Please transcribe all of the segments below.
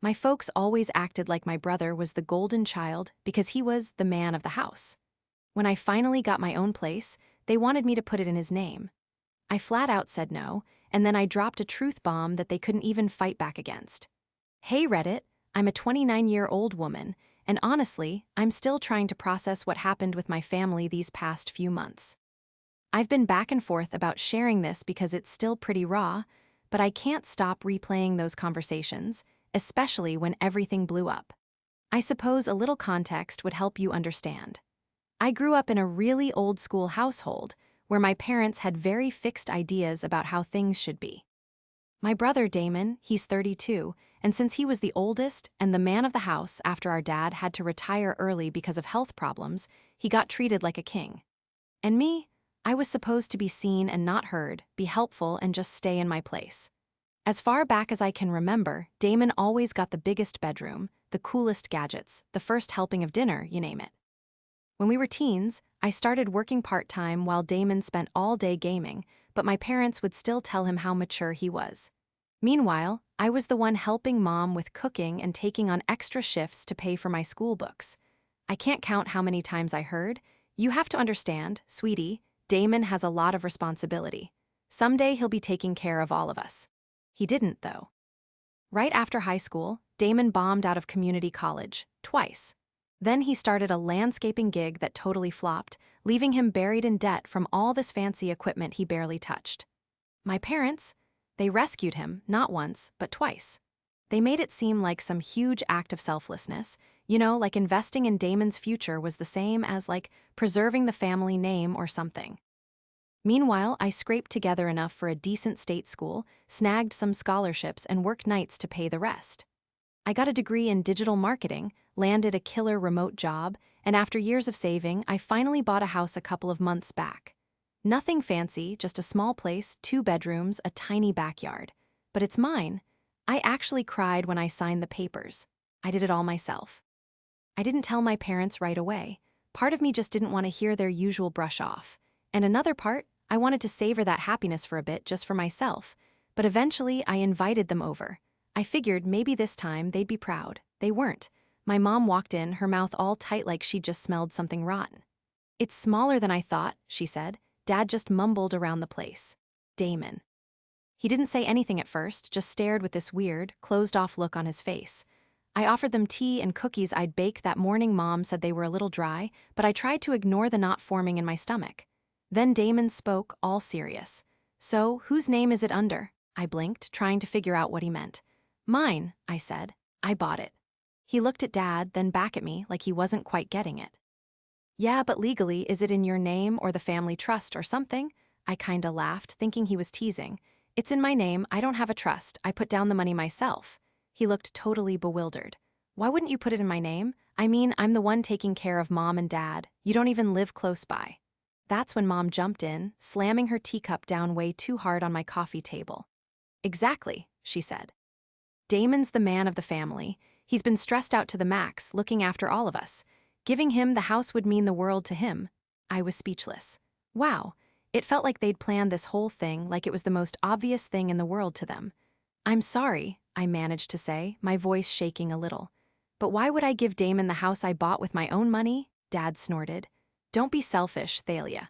My folks always acted like my brother was the golden child because he was the man of the house. When I finally got my own place, they wanted me to put it in his name. I flat out said no, and then I dropped a truth bomb that they couldn't even fight back against. Hey Reddit, I'm a 29-year-old woman, and honestly, I'm still trying to process what happened with my family these past few months. I've been back and forth about sharing this because it's still pretty raw, but I can't stop replaying those conversations, especially when everything blew up. I suppose a little context would help you understand. I grew up in a really old-school household where my parents had very fixed ideas about how things should be. My brother Damon, he's 32, and since he was the oldest and the man of the house after our dad had to retire early because of health problems, he got treated like a king. And me, I was supposed to be seen and not heard, be helpful and just stay in my place. As far back as I can remember, Damon always got the biggest bedroom, the coolest gadgets, the first helping of dinner, you name it. When we were teens, I started working part-time while Damon spent all day gaming, but my parents would still tell him how mature he was. Meanwhile, I was the one helping mom with cooking and taking on extra shifts to pay for my school books. I can't count how many times I heard, "You have to understand, sweetie, Damon has a lot of responsibility. Someday he'll be taking care of all of us." He didn't, though. Right after high school, Damon bombed out of community college, twice. Then he started a landscaping gig that totally flopped, leaving him buried in debt from all this fancy equipment he barely touched. My parents, they rescued him, not once, but twice. They made it seem like some huge act of selflessness, like investing in Damon's future was the same as preserving the family name or something. Meanwhile, I scraped together enough for a decent state school, snagged some scholarships, and worked nights to pay the rest. I got a degree in digital marketing, landed a killer remote job, and after years of saving, I finally bought a house a couple of months back. Nothing fancy, just a small place, 2 bedrooms, a tiny backyard. But it's mine. I actually cried when I signed the papers. I did it all myself. I didn't tell my parents right away. Part of me just didn't want to hear their usual brush off. And another part, I wanted to savor that happiness for a bit just for myself. But eventually, I invited them over. I figured maybe this time they'd be proud. They weren't. My mom walked in, her mouth all tight like she'd just smelled something rotten. "It's smaller than I thought," she said. Dad just mumbled around the place. "Damon." He didn't say anything at first, just stared with this weird, closed-off look on his face. I offered them tea and cookies I'd baked that morning. Mom said they were a little dry, but I tried to ignore the knot forming in my stomach. Then Damon spoke, all serious. "So, whose name is it under?" I blinked, trying to figure out what he meant. "Mine," I said. "I bought it." He looked at Dad, then back at me like he wasn't quite getting it. "Yeah, but legally, is it in your name or the family trust or something?" I kinda laughed, thinking he was teasing. "It's in my name, I don't have a trust, I put down the money myself." He looked totally bewildered. "Why wouldn't you put it in my name? I mean, I'm the one taking care of Mom and Dad. You don't even live close by." That's when Mom jumped in, slamming her teacup down way too hard on my coffee table. "Exactly," she said. "Damon's the man of the family. He's been stressed out to the max, looking after all of us. Giving him the house would mean the world to him." I was speechless. Wow, it felt like they'd planned this whole thing like it was the most obvious thing in the world to them. "I'm sorry," I managed to say, my voice shaking a little. "But why would I give Damon the house I bought with my own money?" Dad snorted. "Don't be selfish, Thalia.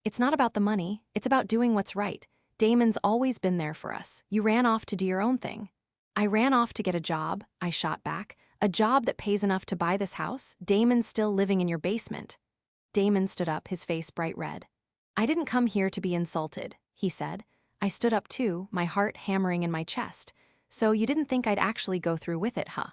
It's not about the money, it's about doing what's right. Damon's always been there for us. You ran off to do your own thing." "I ran off to get a job," I shot back. "A job that pays enough to buy this house? Damon's still living in your basement." Damon stood up, his face bright red. "I didn't come here to be insulted," he said. I stood up too, my heart hammering in my chest. "So you didn't think I'd actually go through with it, huh?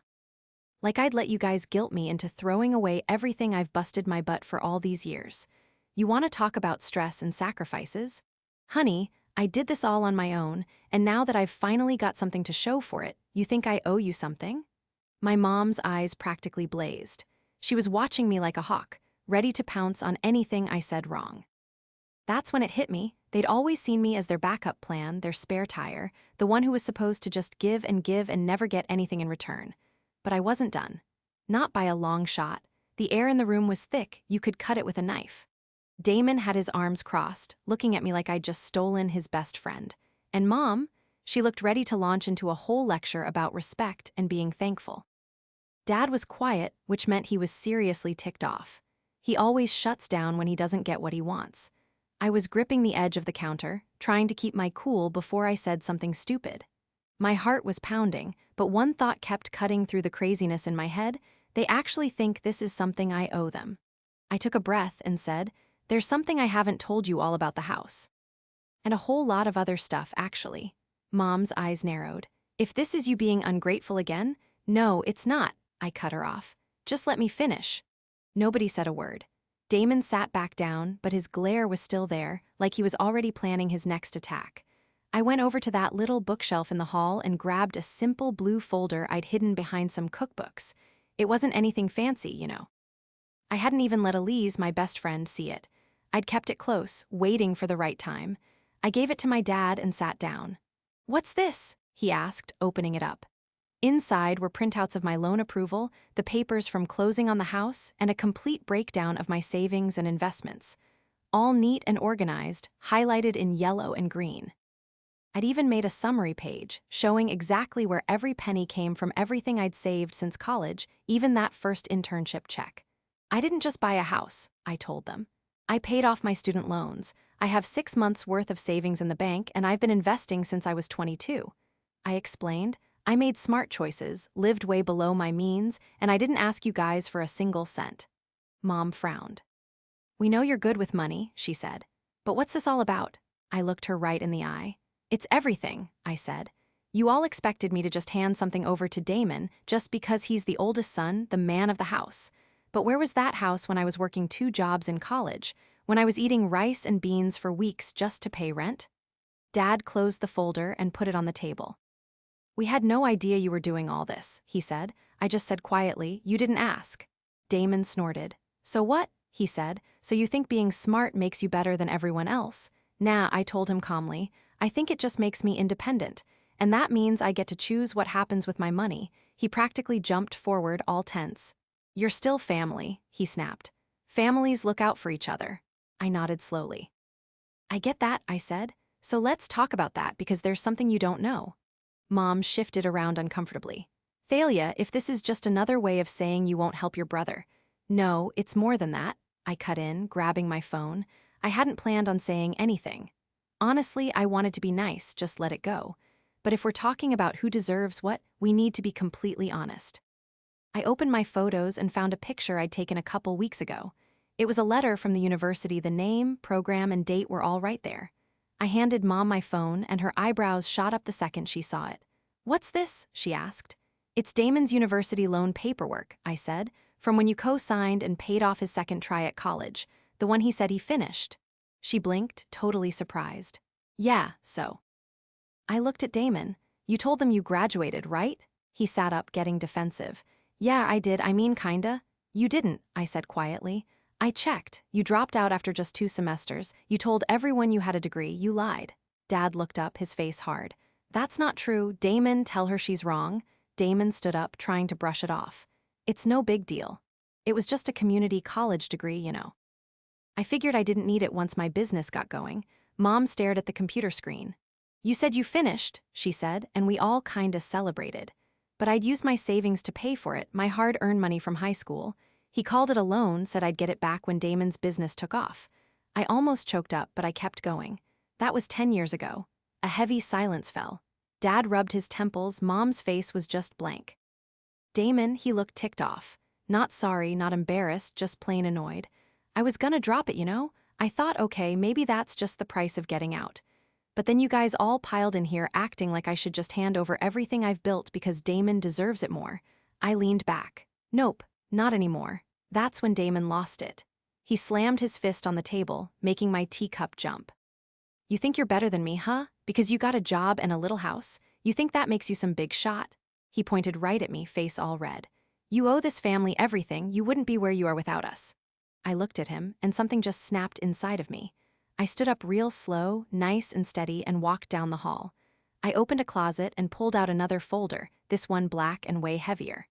Like I'd let you guys guilt me into throwing away everything I've busted my butt for all these years. You want to talk about stress and sacrifices? Honey, I did this all on my own, and now that I've finally got something to show for it, you think I owe you something?" My mom's eyes practically blazed. She was watching me like a hawk, ready to pounce on anything I said wrong. That's when it hit me. They'd always seen me as their backup plan, their spare tire, the one who was supposed to just give and never get anything in return. But I wasn't done. Not by a long shot. The air in the room was thick, you could cut it with a knife. Damon had his arms crossed, looking at me like I'd just stolen his best friend. And Mom, She looked ready to launch into a whole lecture about respect and being thankful. Dad was quiet, which meant he was seriously ticked off. He always shuts down when he doesn't get what he wants. I was gripping the edge of the counter, trying to keep my cool before I said something stupid. My heart was pounding, but one thought kept cutting through the craziness in my head. They actually think this is something I owe them. I took a breath and said, "There's something I haven't told you all about the house." And a whole lot of other stuff, actually. Mom's eyes narrowed. "If this is you being ungrateful again?" "No, it's not," I cut her off. "Just let me finish." Nobody said a word. Damon sat back down, but his glare was still there, like he was already planning his next attack. I went over to that little bookshelf in the hall and grabbed a simple blue folder I'd hidden behind some cookbooks. It wasn't anything fancy, you know. I hadn't even let Elise, my best friend, see it. I'd kept it close, waiting for the right time. I gave it to my dad and sat down. "What's this?" he asked, opening it up. Inside were printouts of my loan approval, the papers from closing on the house, and a complete breakdown of my savings and investments. All neat and organized, highlighted in yellow and green. I'd even made a summary page, showing exactly where every penny came from everything I'd saved since college, even that first internship check. "I didn't just buy a house," I told them. "I paid off my student loans. I have 6 months' worth of savings in the bank, and I've been investing since I was 22. I explained, "I made smart choices, lived way below my means, and I didn't ask you guys for a single cent." Mom frowned. "We know you're good with money," she said. "But what's this all about?" I looked her right in the eye. "It's everything," I said. "You all expected me to just hand something over to Damon just because he's the oldest son, the man of the house. But where was that house when I was working 2 jobs in college, when I was eating rice and beans for weeks just to pay rent?" Dad closed the folder and put it on the table. "We had no idea you were doing all this," he said. I just said quietly, "You didn't ask." Damon snorted. "So what?" he said. "So you think being smart makes you better than everyone else?" "Nah," I told him calmly. "I think it just makes me independent. And that means I get to choose what happens with my money." He practically jumped forward, all tense. "You're still family," he snapped. "Families look out for each other." I nodded slowly. "I get that," I said. "So let's talk about that because there's something you don't know." Mom shifted around uncomfortably. "Thalia, if this is just another way of saying you won't help your brother." "No, it's more than that," I cut in, grabbing my phone. I hadn't planned on saying anything. Honestly, I wanted to be nice, just let it go. But if we're talking about who deserves what, we need to be completely honest. I opened my photos and found a picture I'd taken a couple weeks ago. It was a letter from the university. The name, program, and date were all right there. I handed Mom my phone, and her eyebrows shot up the second she saw it. "What's this?" she asked. "It's Damon's university loan paperwork," I said, "from when you co-signed and paid off his second try at college, the one he said he finished." She blinked, totally surprised. "Yeah, so." I looked at Damon. "You told them you graduated, right?" He sat up, getting defensive. "Yeah, I did. I mean, kinda." "You didn't," I said quietly. "I checked. You dropped out after just 2 semesters. You told everyone you had a degree. You lied." Dad looked up, his face hard. "That's not true. Damon, tell her she's wrong." Damon stood up, trying to brush it off. "It's no big deal. It was just a community college degree, you know." I figured I didn't need it once my business got going. Mom stared at the computer screen. "You said you finished," she said, and we all kinda celebrated. But I'd used my savings to pay for it, my hard-earned money from high school. He called it a loan, said I'd get it back when Damon's business took off. I almost choked up, but I kept going. That was 10 years ago. A heavy silence fell. Dad rubbed his temples. Mom's face was just blank. Damon, he looked ticked off. Not sorry, not embarrassed, just plain annoyed. "I was gonna drop it, you know? I thought, okay, maybe that's just the price of getting out. But then you guys all piled in here acting like I should just hand over everything I've built because Damon deserves it more." I leaned back. "Nope, not anymore." That's when Damon lost it. He slammed his fist on the table, making my teacup jump. "You think you're better than me, huh? Because you got a job and a little house? You think that makes you some big shot?" He pointed right at me, face all red. "You owe this family everything. You wouldn't be where you are without us." I looked at him, and something just snapped inside of me. I stood up real slow, nice and steady, and walked down the hall. I opened a closet and pulled out another folder, this one black and way heavier.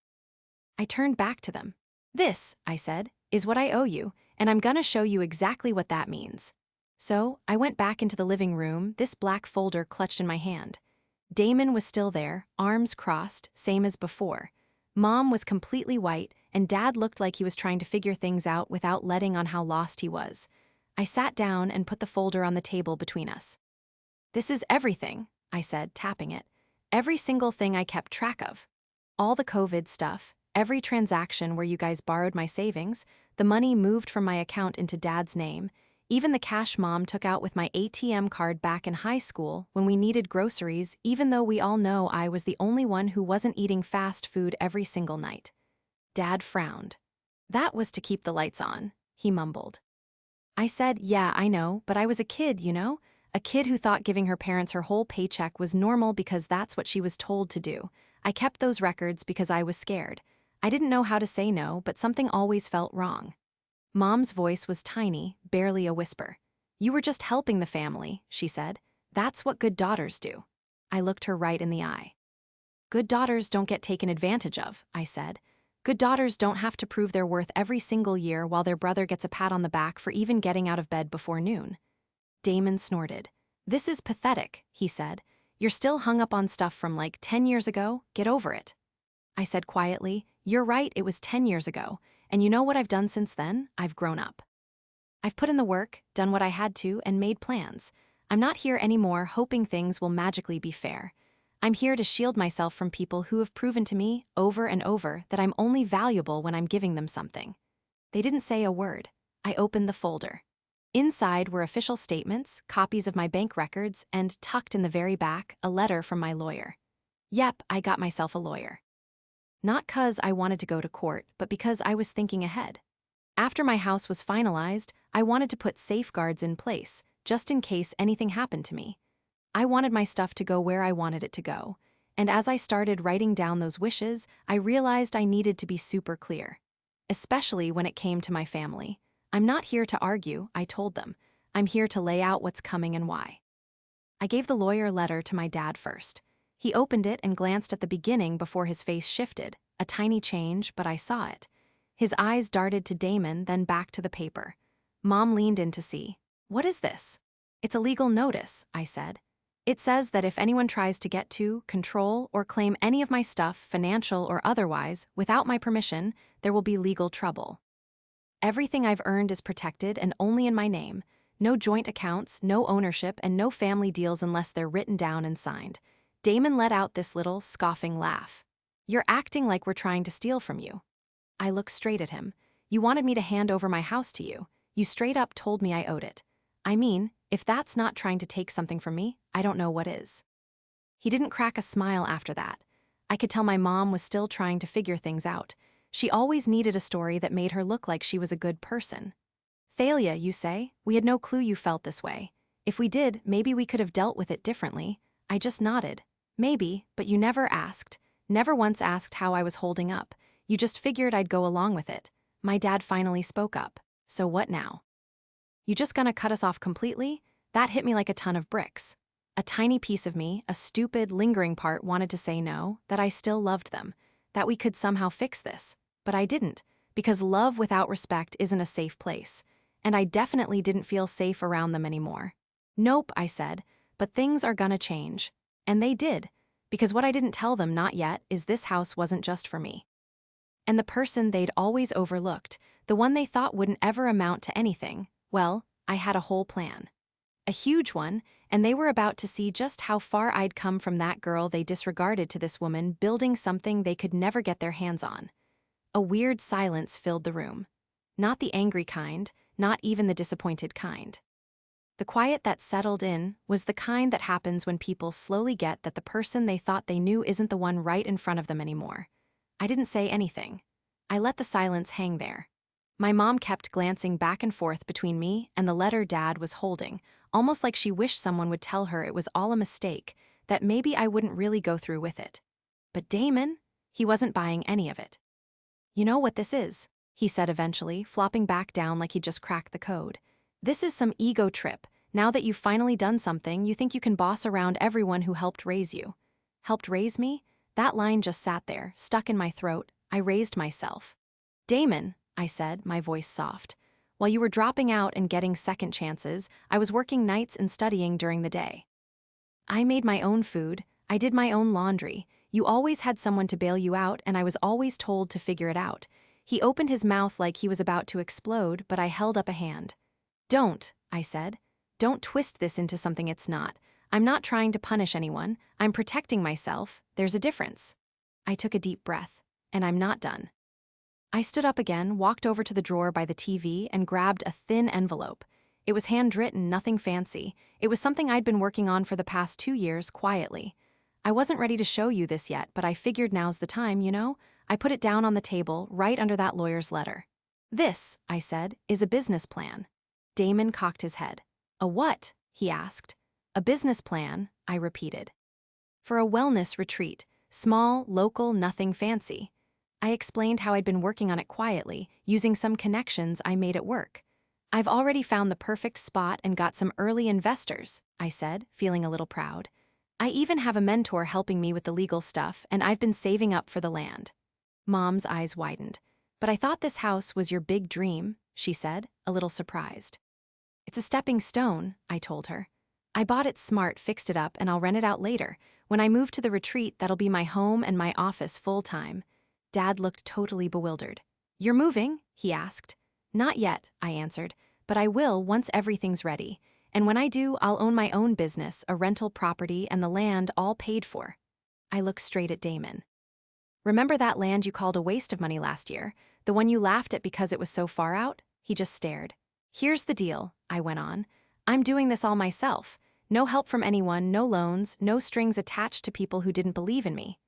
I turned back to them. "This," I said, "is what I owe you, and I'm gonna show you exactly what that means." So, I went back into the living room, this black folder clutched in my hand. Damon was still there, arms crossed, same as before. Mom was completely white, and Dad looked like he was trying to figure things out without letting on how lost he was. I sat down and put the folder on the table between us. "This is everything," I said, tapping it. "Every single thing I kept track of. All the COVID stuff, every transaction where you guys borrowed my savings, the money moved from my account into Dad's name, even the cash Mom took out with my ATM card back in high school when we needed groceries, even though we all know I was the only one who wasn't eating fast food every single night." Dad frowned. "That was to keep the lights on," he mumbled. I said, "Yeah, I know, but I was a kid, you know? A kid who thought giving her parents her whole paycheck was normal because that's what she was told to do. I kept those records because I was scared. I didn't know how to say no, but something always felt wrong." Mom's voice was tiny, barely a whisper. "You were just helping the family," she said. "That's what good daughters do." I looked her right in the eye. "Good daughters don't get taken advantage of," I said. "Good daughters don't have to prove their worth every single year while their brother gets a pat on the back for even getting out of bed before noon." Damon snorted. "This is pathetic," he said. "You're still hung up on stuff from like 10 years ago. Get over it." I said quietly, "You're right, it was 10 years ago. And you know what I've done since then? I've grown up. I've put in the work, done what I had to, and made plans. I'm not here anymore hoping things will magically be fair. I'm here to shield myself from people who have proven to me, over and over, that I'm only valuable when I'm giving them something." They didn't say a word. I opened the folder. Inside were official statements, copies of my bank records, and, tucked in the very back, a letter from my lawyer. Yep, I got myself a lawyer. Not 'cause I wanted to go to court, but because I was thinking ahead. After my house was finalized, I wanted to put safeguards in place, just in case anything happened to me. I wanted my stuff to go where I wanted it to go. And as I started writing down those wishes, I realized I needed to be super clear. Especially when it came to my family. "I'm not here to argue," I told them. "I'm here to lay out what's coming and why." I gave the lawyer letter to my dad first. He opened it and glanced at the beginning before his face shifted. A tiny change, but I saw it. His eyes darted to Damon, then back to the paper. Mom leaned in to see. "What is this?" "It's a legal notice," I said. "It says that if anyone tries to get to, control, or claim any of my stuff, financial or otherwise, without my permission, there will be legal trouble. Everything I've earned is protected and only in my name. No joint accounts, no ownership, and no family deals unless they're written down and signed." Damon let out this little, scoffing laugh. "You're acting like we're trying to steal from you." I looked straight at him. "You wanted me to hand over my house to you. You straight up told me I owed it. I mean, if that's not trying to take something from me, I don't know what is." He didn't crack a smile after that. I could tell my mom was still trying to figure things out. She always needed a story that made her look like she was a good person. "Thalia, you say? We had no clue you felt this way. If we did, maybe we could have dealt with it differently." I just nodded. "Maybe, but you never asked. Never once asked how I was holding up. You just figured I'd go along with it." My dad finally spoke up. "So what now? You just gonna cut us off completely?" That hit me like a ton of bricks. A tiny piece of me, a stupid, lingering part, wanted to say no, that I still loved them, that we could somehow fix this. But I didn't, because love without respect isn't a safe place. And I definitely didn't feel safe around them anymore. "Nope," I said, "but things are gonna change." And they did, because what I didn't tell them not yet is this house wasn't just for me. And the person they'd always overlooked, the one they thought wouldn't ever amount to anything, well, I had a whole plan. A huge one, and they were about to see just how far I'd come from that girl they disregarded to this woman building something they could never get their hands on. A weird silence filled the room. Not the angry kind, not even the disappointed kind. The quiet that settled in was the kind that happens when people slowly get that the person they thought they knew isn't the one right in front of them anymore. I didn't say anything. I let the silence hang there. My mom kept glancing back and forth between me and the letter Dad was holding, almost like she wished someone would tell her it was all a mistake, that maybe I wouldn't really go through with it. But Damon, he wasn't buying any of it. "You know what this is?" he said eventually, flopping back down like he'd just cracked the code. "This is some ego trip. Now that you've finally done something, you think you can boss around everyone who helped raise you." Helped raise me? That line just sat there, stuck in my throat. I raised myself. "Damon," I said, my voice soft. "While you were dropping out and getting second chances, I was working nights and studying during the day. I made my own food, I did my own laundry. You always had someone to bail you out, and I was always told to figure it out. He opened his mouth like he was about to explode, but I held up a hand. Don't, I said. Don't twist this into something it's not. I'm not trying to punish anyone. I'm protecting myself. There's a difference. I took a deep breath. And I'm not done. I stood up again, walked over to the drawer by the TV, and grabbed a thin envelope. It was handwritten, nothing fancy. It was something I'd been working on for the past 2 years, quietly. I wasn't ready to show you this yet, but I figured now's the time, you know? I put it down on the table, right under that lawyer's letter. This, I said, is a business plan. Damon cocked his head. A what? He asked. A business plan, I repeated. For a wellness retreat. Small, local, nothing fancy. I explained how I'd been working on it quietly, using some connections I made at work. I've already found the perfect spot and got some early investors, I said, feeling a little proud. I even have a mentor helping me with the legal stuff, and I've been saving up for the land. Mom's eyes widened. But I thought this house was your big dream, she said, a little surprised. It's a stepping stone, I told her. I bought it smart, fixed it up, and I'll rent it out later. When I move to the retreat, that'll be my home and my office full-time. Dad looked totally bewildered. You're moving? He asked. Not yet, I answered, but I will once everything's ready. And when I do, I'll own my own business, a rental property, and the land all paid for. I looked straight at Damon. Remember that land you called a waste of money last year? The one you laughed at because it was so far out? He just stared. Here's the deal, I went on. I'm doing this all myself. No help from anyone, no loans, no strings attached to people who didn't believe in me.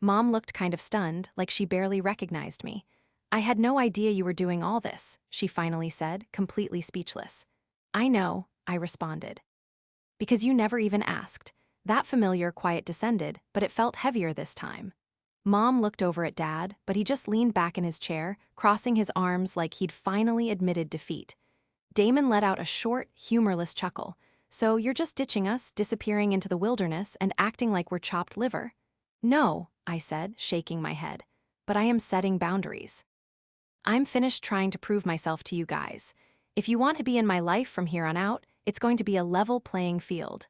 Mom looked kind of stunned, like she barely recognized me. I had no idea you were doing all this, she finally said, completely speechless. I know, I responded. Because you never even asked. That familiar quiet descended, but it felt heavier this time. Mom looked over at Dad, but he just leaned back in his chair, crossing his arms like he'd finally admitted defeat. Damon let out a short, humorless chuckle. So you're just ditching us, disappearing into the wilderness, and acting like we're chopped liver? No, I said, shaking my head. But I am setting boundaries. I'm finished trying to prove myself to you guys. If you want to be in my life from here on out, it's going to be a level playing field.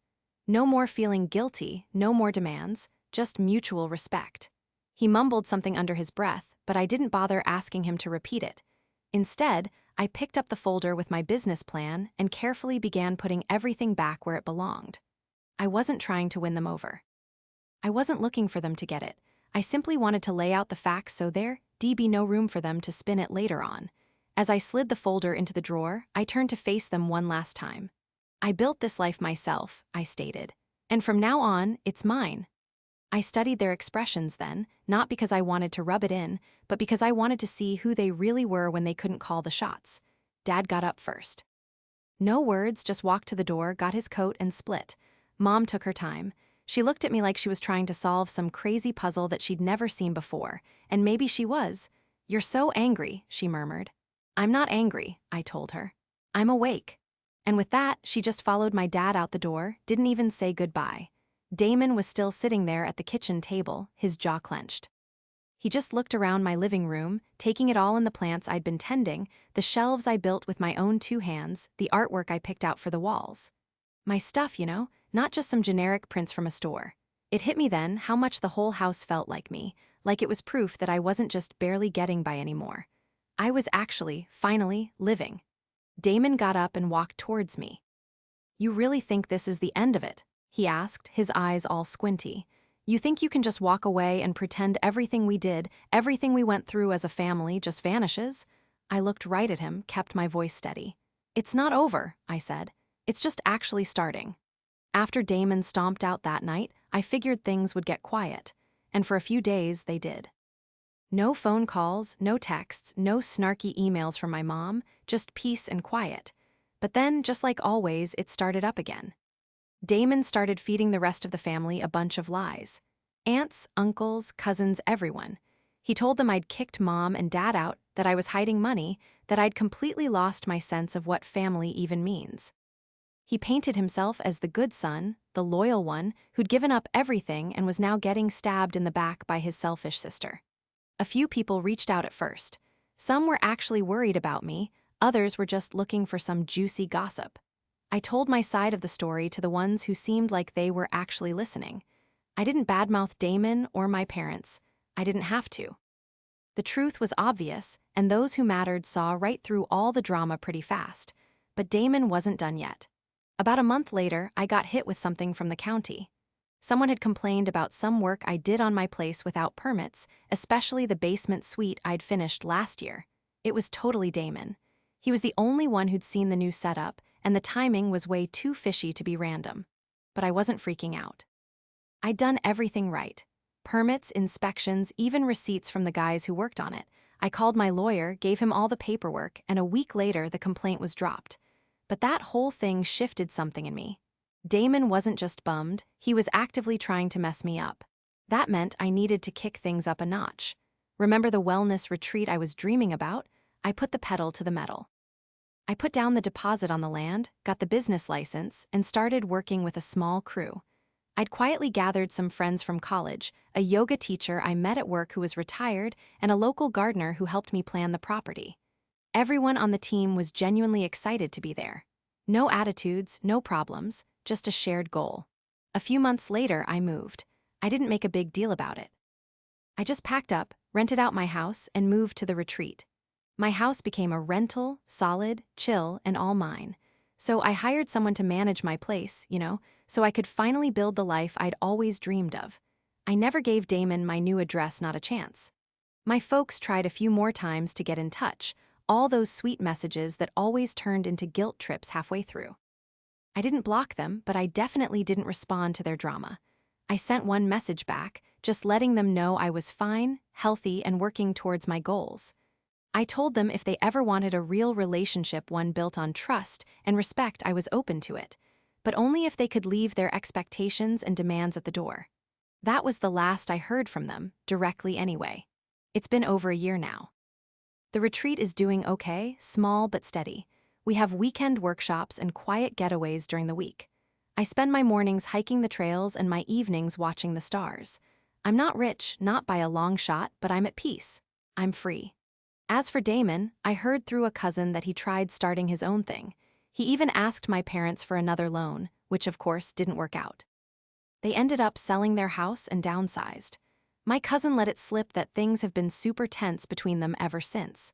No more feeling guilty, no more demands, just mutual respect. He mumbled something under his breath, but I didn't bother asking him to repeat it. Instead, I picked up the folder with my business plan and carefully began putting everything back where it belonged. I wasn't trying to win them over. I wasn't looking for them to get it. I simply wanted to lay out the facts so there'd be no room for them to spin it later on. As I slid the folder into the drawer, I turned to face them one last time. I built this life myself, I stated. And from now on, it's mine. I studied their expressions then, not because I wanted to rub it in, but because I wanted to see who they really were when they couldn't call the shots. Dad got up first. No words, just walked to the door, got his coat, and split. Mom took her time. She looked at me like she was trying to solve some crazy puzzle that she'd never seen before, and maybe she was. You're so angry, she murmured. I'm not angry, I told her. I'm awake. And with that, she just followed my dad out the door, didn't even say goodbye. Damon was still sitting there at the kitchen table, his jaw clenched. He just looked around my living room, taking it all in the plants I'd been tending, the shelves I built with my own 2 hands, the artwork I picked out for the walls. My stuff, you know, not just some generic prints from a store. It hit me then how much the whole house felt like me, like it was proof that I wasn't just barely getting by anymore. I was actually, finally, living. Damon got up and walked towards me. You really think this is the end of it? He asked, his eyes all squinty. You think you can just walk away and pretend everything we did, everything we went through as a family just vanishes? I looked right at him, kept my voice steady. It's not over, I said. It's just actually starting. After Damon stomped out that night, I figured things would get quiet, and for a few days they did. No phone calls, no texts, no snarky emails from my mom, just peace and quiet. But then, just like always, it started up again. Damon started feeding the rest of the family a bunch of lies. Aunts, uncles, cousins, everyone. He told them I'd kicked Mom and Dad out, that I was hiding money, that I'd completely lost my sense of what family even means. He painted himself as the good son, the loyal one, who'd given up everything and was now getting stabbed in the back by his selfish sister. A few people reached out at first. Some were actually worried about me, others were just looking for some juicy gossip. I told my side of the story to the ones who seemed like they were actually listening. I didn't badmouth Damon or my parents. I didn't have to. The truth was obvious, and those who mattered saw right through all the drama pretty fast. But Damon wasn't done yet. About a month later, I got hit with something from the county. Someone had complained about some work I did on my place without permits, especially the basement suite I'd finished last year. It was totally Damon. He was the only one who'd seen the new setup, and the timing was way too fishy to be random. But I wasn't freaking out. I'd done everything right. Permits, inspections, even receipts from the guys who worked on it. I called my lawyer, gave him all the paperwork, and a week later the complaint was dropped. But that whole thing shifted something in me. Damon wasn't just bummed, he was actively trying to mess me up. That meant I needed to kick things up a notch. Remember the wellness retreat I was dreaming about? I put the pedal to the metal. I put down the deposit on the land, got the business license, and started working with a small crew. I'd quietly gathered some friends from college, a yoga teacher I met at work who was retired, and a local gardener who helped me plan the property. Everyone on the team was genuinely excited to be there. No attitudes, no problems, just a shared goal. A few months later, I moved. I didn't make a big deal about it. I just packed up, rented out my house, and moved to the retreat. My house became a rental, solid, chill, and all mine. So I hired someone to manage my place, so I could finally build the life I'd always dreamed of. I never gave Damon my new address not a chance. My folks tried a few more times to get in touch, all those sweet messages that always turned into guilt trips halfway through. I didn't block them, but I definitely didn't respond to their drama. I sent one message back, just letting them know I was fine, healthy, and working towards my goals. I told them if they ever wanted a real relationship, one built on trust and respect, I was open to it, but only if they could leave their expectations and demands at the door. That was the last I heard from them, directly anyway. It's been over a year now. The retreat is doing okay, small but steady. We have weekend workshops and quiet getaways during the week. I spend my mornings hiking the trails and my evenings watching the stars. I'm not rich, not by a long shot, but I'm at peace. I'm free. As for Damon, I heard through a cousin that he tried starting his own thing. He even asked my parents for another loan, which of course didn't work out. They ended up selling their house and downsized. My cousin let it slip that things have been super tense between them ever since.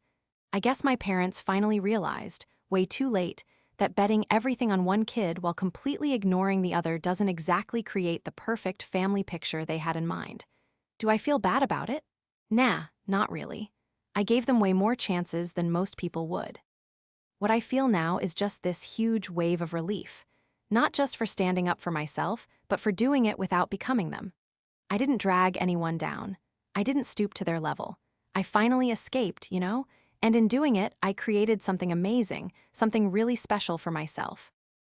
I guess my parents finally realized, way too late, that betting everything on one kid while completely ignoring the other doesn't exactly create the perfect family picture they had in mind. Do I feel bad about it? Nah, not really. I gave them way more chances than most people would. What I feel now is just this huge wave of relief, not just for standing up for myself, but for doing it without becoming them. I didn't drag anyone down. I didn't stoop to their level. I finally escaped, and in doing it, I created something amazing, something really special for myself.